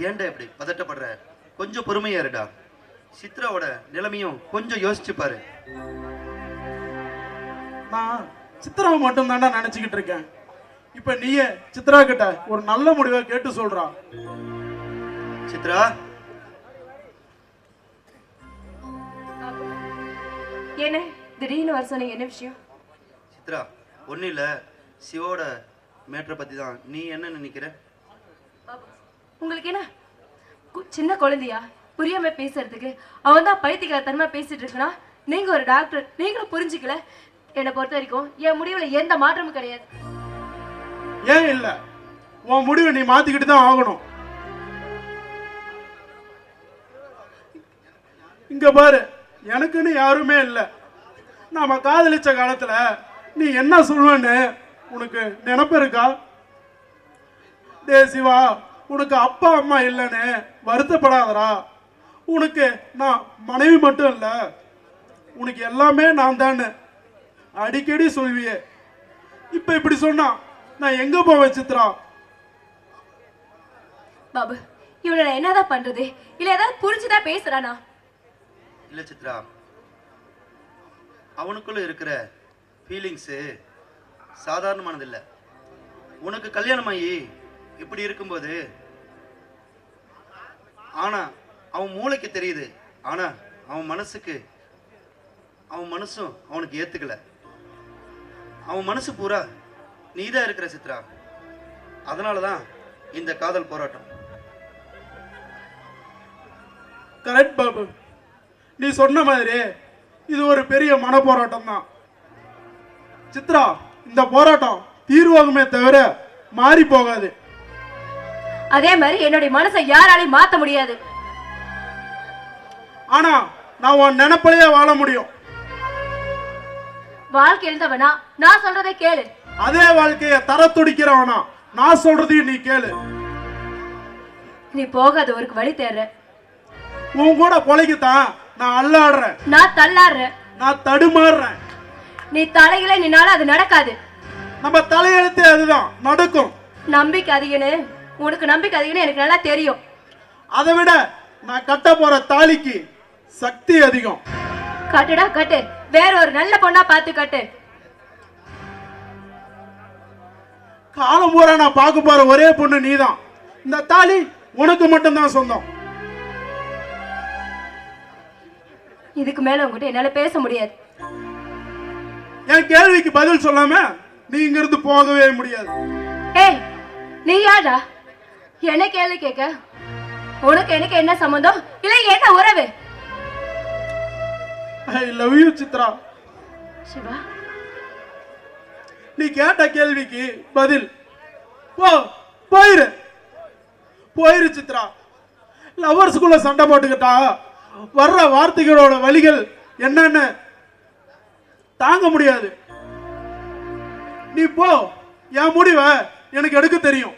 ஏன்டா இப்படி பதட்டப்படுற? கொஞ்சம் பொறுமையா இருடா. சித்ராவோட நிலைமையும் கொஞ்சம் யோசிச்சு பாரு. நான் சித்ராவை மட்டும் தாண்டா நினைச்சுக்கிட்டு இருக்கேன். இப்ப நீயே சித்ரா கிட்ட ஒரு நல்ல முடிவை கேட்டு சொல்றா. சித்ரா, என்ன திடீர்னு வர சொன்னீங்க? என்ன விஷயம்? சித்ரா ஒன்றும் இல்லை, சிவோட மேட்ரை பற்றி தான். நீ என்ன நினைக்கிற? உங்களுக்கு என்ன சின்ன குழந்தையா புரியாம பேசுறதுக்கு? அவன் தான் பைத்தியக்காரத்தனமா பேசிட்டு இருக்கனா? நீங்க ஒரு டாக்டர், நீங்களும் புரிஞ்சுக்கல. என்னை பொறுத்த வரைக்கும் என் முடிவுல எந்த மாற்றமும் கிடையாது. ஏன் இல்ல? உன் முடிவை நீ மாத்திக்கிட்டு தான் ஆகணும். இங்க பாரு, எனக்குன்னு யாருமே இல்ல. நாம காதலிச்ச காலத்துல நீ என்ன சொல்லுவேன்னு உனக்கு நினைப்பு இருக்கா? டே சிவா, உனக்கு அப்பா அம்மா இல்லைன்னு வருத்தப்படாதரா. உனக்கு நான் மனைவி மட்டும் இல்ல, உனக்கு எல்லாமே நான் தானே அடிக்கடி சொல்வியே. இப்ப இப்படி சொன்னா நான் எங்க போவேன் சித்ரா? பாபு, இவனை நான் என்னதான் பண்றது? இல்ல ஏதாவது புரிஞ்சுதான் பேசுறானா? இல்ல சித்ரா, அவனுக்குள்ள இருக்கிற ஃபீலிங்ஸு சாதாரணமானது இல்லை. உனக்கு கல்யாணமாகி இப்படி இருக்கும்போது ஆனா அவன் மூளைக்கு தெரியுது, ஆனா அவன் மனசும் அவனுக்கு ஏத்துக்கல. அவன் மனசு பூரா நீதான் இருக்கிற சித்ரா. அதனாலதான் இந்த காதல் போராட்டம். கரெக்ட் பாபு, நீ சொன்ன மாதிரி இது ஒரு பெரிய மன போராட்டம் தான். சித்ரா, இந்த போராட்டம் தீர்வாகுமே தவிர மாறி போகாது. அதே மாதிரி என்னுடைய மனசை யாராலையும் மாத்த முடியாது. ஆனா நான் உன் நினைப்பலையே வாழ முடியும். வாழ்க்கை எழுந்தவனா நான் சொல்றதை கேளு. அதே வாழ்க்கைய தர துடிக்கிறவனா நான் சொல்றதையும் நீ கேளு. நீ போகாத ஒரு வழி தேர்ற. உன் கூட பொழைக்குத்தான் நான் அல்லாடுறேன், நான் தள்ளாடுறேன், நான் தடுமாறுறேன். நீ தலையில நின்னால அது நடக்காது. நம்ம தலையெழுத்தே அதுதான் நடக்கும். நம்பிக்கை அதிகன்னு உனக்கு நம்பிக்கை அதிகன்னு எனக்கு நல்லா தெரியும். அதை விட நான் கட்ட போற தாலிக்கு சக்தி அதிகம். கட்டுடா கட்டு, வேற ஒரு நல்ல பொண்ணா பார்த்து கட்டு. காலம் பூரா நான் பார்க்க போற ஒரே பொண்ணு நீதான். இந்த தாலி உனக்கு மட்டும்தான் சொந்தம். இதுக்கு மேல உங்ககிட்ட என்னால பேச முடியாது. என் கேள்விக்கு பதில் சொல்லாம நீ இங்க இருந்து போகவே முடியாது. ஏய், நீ யாரா என்ன கேள்வி கேட்க? உனக்கு எனக்கு என்ன சம்பந்தம்? இல்ல என்ன உறவு? I love you Chitra. Shiva, நீ கேட்ட கேள்விக்கு பதில் போயிரு சித்ரா. லவர்ஸ்குள்ள சண்டை போட்டுக்கிட்டா வர்ற வார்த்தைகளோட வலிகள் என்னன்னு தாங்க முடியாது. நீ போ, என் முடிவை எனக்கு எடுக்க தெரியும்.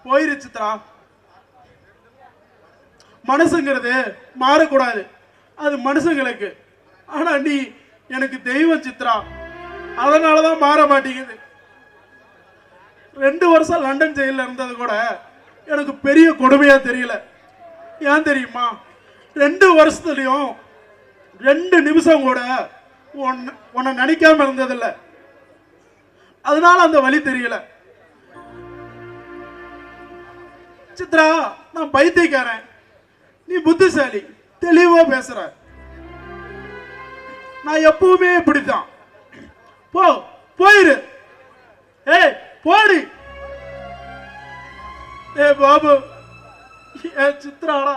போயிரு சித்ரா. மனசுங்கிறது மாறக்கூடாது, அது மனுஷங்களுக்கு. ஆனா நீ எனக்கு தெய்வம் சித்ரா, அதனாலதான் மாற மாட்டேங்குது. 2 வருஷம் லண்டன் ஜெயில இருந்தது கூட எனக்கு பெரிய கொடுமையா தெரியல. ஏன் தெரியுமா? 2 வருஷத்துலயும் 2 நிமிஷம் கூட உன்னை நினைக்காம இருந்ததில்ல. அதனால அந்த வழி தெரியல. சித்ரா, நான் பைத்தியக்காரன், நீ புத்திசாலி, தெளிவா பேசுற. நான் எப்பவுமே இப்படித்தான். போயிரு. ஏய் போடி. ஏ பாபு, ஏ சித்ராடா.